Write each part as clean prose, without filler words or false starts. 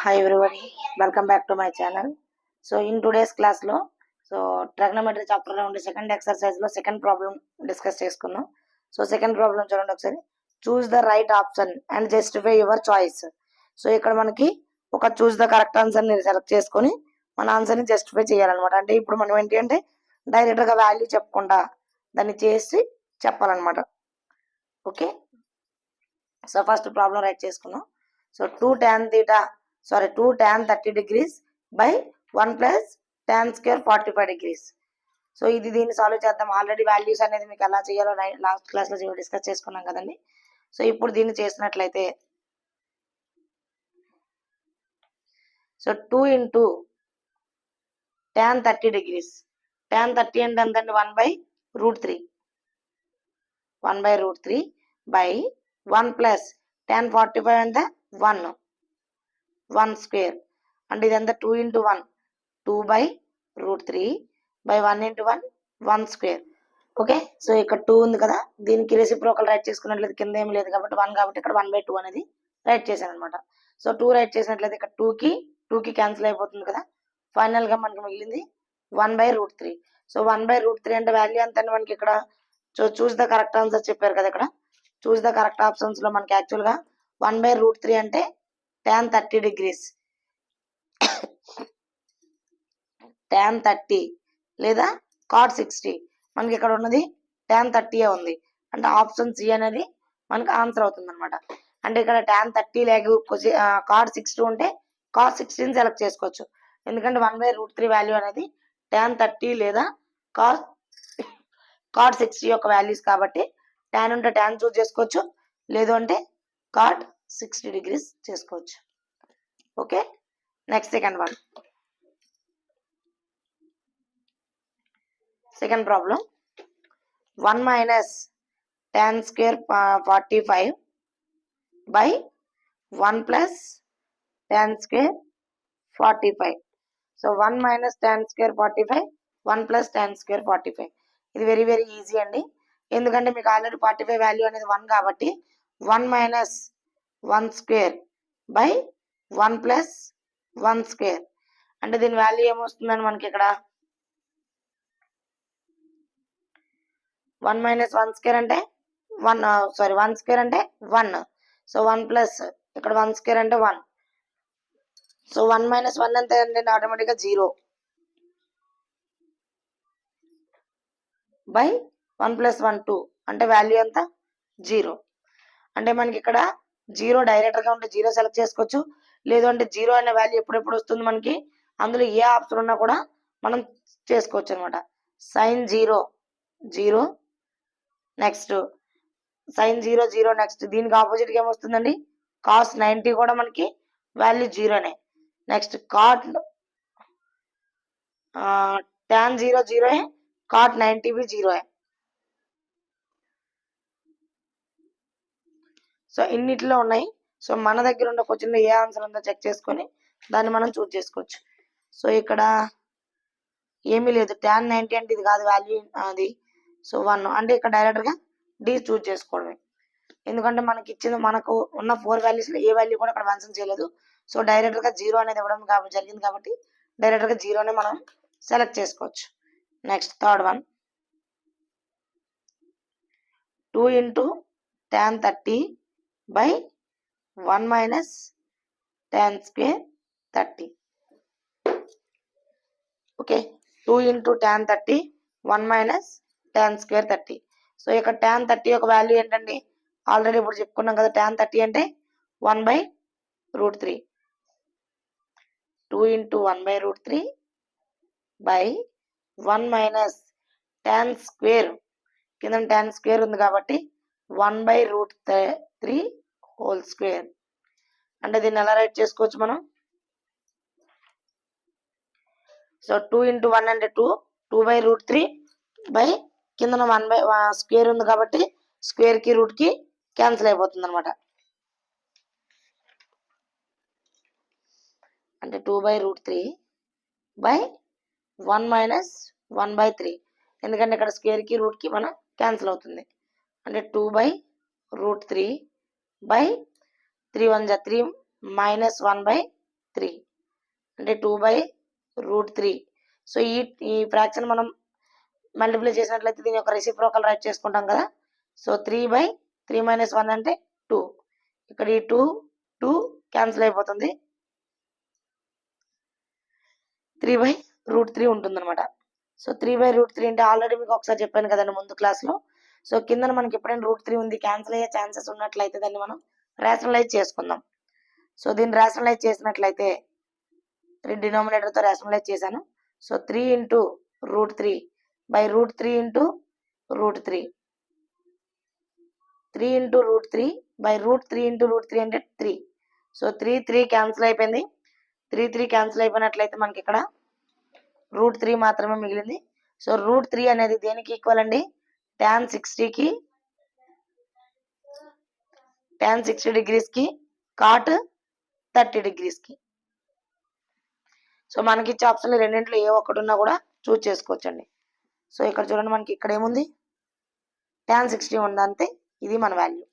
Hi everybody, welcome back to my channel. So in today's class లో trigonometry chapter లో ఉండే second exercise లో second problem discuss చేసుకుందాం. So second problem చూడండి ఒకసారి. Choose the right option and justify your choice. So ఇక్కడ మనకి ఒక చూస్ ద కరెక్ట్ ఆన్సర్ ని సెలెక్ట్ చేసుకొని మన ఆన్సర్ ని జస్టిఫై చేయాలన్నమాట. అంటే ఇప్పుడు మనం ఏంటి అంటే డైరెక్ట్ గా వాల్యూ చెప్పకుండా దాన్ని చేసి చెప్పాలన్నమాట. Okay, so first problem right చేసుకుందాం. So 2 tan 30 degrees by 1 plus tan square 45 degrees. So ఇది దీన్ని సాల్వ్ చేద్దాం. ఆల్రెడీ వాల్యూస్ అనేది మీకు ఎలా చేయాలో లాస్ట్ క్లాస్ లో డిస్కస్ చేసుకున్నాం కదండి. సో ఇప్పుడు దీన్ని చేసినట్లయితే so 2 into tan 30 degrees. tan 30 అంటే ఎంతండి? 1/√3 1/√3 by 1 plus tan 45 అంటే 1 square. అంటే ఇదంతా 2 into 1 2/√3 by 1 into 1 square. Okay, so ఇక్కడ 2 ఉంది కదా, దీనికి రెసిప్రోకల్ రైట్ చేసుకున్నట్లయితే కింద ఏం లేదు కాబట్టి 1 కాబట్టి ఇక్కడ 1/2 అనేది రైట్ చేశాను అనమాట. సో 2 రైట్ చేసినట్లయితే ఇక్కడ 2కి క్యాన్సిల్ అయిపోతుంది కదా. ఫైనల్ గా మనకి మిగిలింది 1/√3. సో 1/√3 అంటే వాల్యూ ఎంత అండి మనకి ఇక్కడ? So choose the correct answer చెప్పారు కదా ఇక్కడ. చూస్ ద కరెక్ట్ ఆప్షన్స్ లో మనకి యాక్చువల్ గా 1/√3 అంటే tan 30 degrees tan 30 లేదా cot 60. మనకి ఇక్కడ ఉన్నది tan 30 ఉంది అంటే ఆప్షన్ సి అనేది మనకి ఆన్సర్ అవుతుంది అనమాట. అంటే ఇక్కడ tan 30 లేక cot 60 ఉంటే cot 60 సెలెక్ట్ చేసుకోవచ్చు. ఎందుకంటే 1/√3 వాల్యూ అనేది tan 30 లేదా cot 60 యొక్క వాల్యూస్ కాబట్టి tan ఉంటే tan చూస్ చేసుకోవచ్చు, లేదు అంటే cot 60 degrees చేసుకోవచ్చు. Okay, next second one. Second problem 1 minus tan square 45 by 1 plus tan square 45. So 1 minus tan square 45 1 plus tan square 45. ఇది వెరీ వెరీ ఈజీ అండి. ఎందుకంటే మీకు ఆల్రెడీ 45 వాల్యూ అనేది 1 కాబట్టి 1 minus 1 square by 1 plus 1 square. అంటే దీని value ఏమొస్తుందని మనకి ఇక్కడ 1 minus 1 square అంటే 1 square అంటే 1. సో 1 plus ఇక్కడ 1 square అంటే 1. సో 1 minus 1 ఎంత అంటే ఆటోమేటిక్గా 0 by 1 plus 1 2 అంటే వాల్యూ ఎంత? 0. అంటే మనకి ఇక్కడ 0 డైరెక్ట్ గా ఉంటే 0 సెలెక్ట్ చేసుకోవచ్చు, లేదు అంటే 0 అనే వాల్యూ ఎప్పుడెప్పుడు వస్తుంది మనకి అందులో ఏ ఆప్షన్ ఉన్నా కూడా మనం చేసుకోవచ్చు అనమాట. sin 0 0, నెక్స్ట్ sin 0 0, నెక్స్ట్ దీనికి ఆపోజిట్ గా ఏమొస్తుందండి cos 90 కూడా మనకి వాల్యూ 0నే. నెక్స్ట్ cot tan 0 0, cot 90 भी 0. సో ఇన్నిట్లో ఉన్నాయి. సో మన దగ్గర ఉన్న క్వశ్చన్ లో ఏ ఆన్సర్ ఉందో చెక్ చేసుకొని దాన్ని మనం చూస్ చేసుకోవచ్చు. సో ఇక్కడ ఏమీ లేదు, tan 90 అంటే ఇది కాదు వాల్యూ అది. సో 1 అంటే ఇక్కడ డైరెక్ట్ గా డి చూస్ చేసుకోవడమే. ఎందుకంటే మనకు ఉన్న 4 వాల్యూస్ లో ఏ వాల్యూ కూడా అక్కడ మెన్షన్ చేయలేదు. సో డైరెక్ట్ గా 0 అనేది ఇవ్వడం జరిగింది కాబట్టి డైరెక్ట్ గా 0నే మనం సెలెక్ట్ చేసుకోవచ్చు. Next third one 2 into tan 30 by 1 minus tan square 30. Okay, 2 into tan 30 1 minus tan square 30. So ఇక్కడ tan 30 యొక్క వాల్యూ ఏంటండి? ఆల్రెడీ ఇప్పుడు చెప్పుకున్నాం కదా, tan 30 అంటే 1/√3. 2 into 1/√3 by 1 minus tan square, కింద tan square ఉంది కాబట్టి 1/√3 హోల్ స్క్వేర్. అంటే దీన్ని ఎలా రైట్ చేసుకోవచ్చు మనం? సో 2 into 1 అంటే 2/√3 బై కింద 1 స్క్వేర్ ఉంది కాబట్టి స్క్వేర్ కి రూట్ కి క్యాన్సిల్ అయిపోతుంది అనమాట. అంటే 2/√3 బై 1 minus 1/3. ఎందుకంటే ఇక్కడ స్క్వేర్ కి రూట్ కి మనం క్యాన్సిల్ అవుతుంది. అంటే 2/√3 బై 3 1 3 minus 1/3. 3 అంటే 2/√3. సో ఈ ఫ్రాక్షన్ మనం మల్టిప్లై చేసినట్లయితే దీని యొక్క రెసిప్రోకల్ రైట్ చేసుకుంటాం కదా. సో 3/3 - 1 అంటే 2. ఇక్కడ ఈ 2 క్యాన్సిల్ అయిపోతుంది, 3/√3 ఉంటుందన్నమాట. సో 3/√3 అంటే ఆల్రెడీ మీకు ఒకసారి చెప్పాను కదండి ముందు క్లాస్లో. సో కింద మనకి ఎప్పుడైనా √3 ఉంది, క్యాన్సిల్ అయ్యే ఛాన్సెస్ ఉన్నట్లయితే దాన్ని మనం రేషనలైజ్ చేసుకుందాం. సో దీన్ని రేషనలైజ్ చేసినట్లయితే డినామినేటర్తో రేషనలైజ్ చేశాను. సో 3 × √3 √3 × √3, 3 × √3 √3 × √3 అంటే 3. సో 3 క్యాన్సిల్ అయిపోయింది. 3 క్యాన్సిల్ అయిపోయినట్లయితే మనకి ఇక్కడ √3 మాత్రమే మిగిలింది. సో √3 అనేది దేనికి ఈక్వల్ అండి? tan 60కి tan 60 degreesకి cot 30 degreesకి. సో మనకి ఇచ్చే ఆప్షన్లు రెండింటిలో ఏ ఒక్కటి ఉన్నా కూడా చూస్ చేసుకోవచ్చండి. సో ఇక్కడ చూడండి, మనకి ఇక్కడ ఏముంది, tan 60 ఉంది, అంతే. ఇది మన వాల్యూ.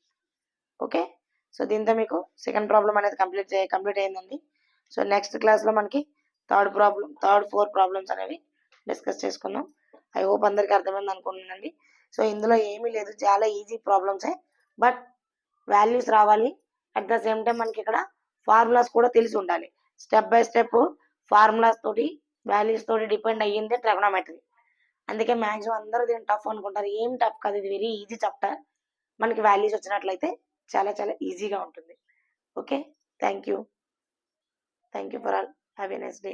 ఓకే, సో దీంతో మీకు సెకండ్ ప్రాబ్లం అనేది కంప్లీట్ అయిందండి. సో నెక్స్ట్ క్లాస్లో మనకి థర్డ్ 4 ప్రాబ్లమ్స్ అనేవి డిస్కస్ చేసుకుందాం. ఐ హోప్ అందరికీ అర్థమైంది అనుకుంటున్నానండి. సో ఇందులో ఏమీ లేదు, చాలా ఈజీ ప్రాబ్లమ్సే, బట్ వాల్యూస్ రావాలి. అట్ ద సేమ్ టైం మనకి ఇక్కడ ఫార్ములాస్ కూడా తెలిసి ఉండాలి. స్టెప్ బై స్టెప్ ఫార్ములాస్ తోటి వాల్యూస్ తోటి డిపెండ్ అయ్యిందే ట్రిగోనోమెట్రీ. అందుకే మ్యాక్సిమం అందరూ దీన్ని టఫ్ అనుకుంటారు. ఏం టఫ్ కాదు, ఇది వెరీ ఈజీ చాప్టర్. మనకి వాల్యూస్ వచ్చినట్లయితే చాలా చాలా ఈజీగా ఉంటుంది. Okay, thank you for all. Have a nice day.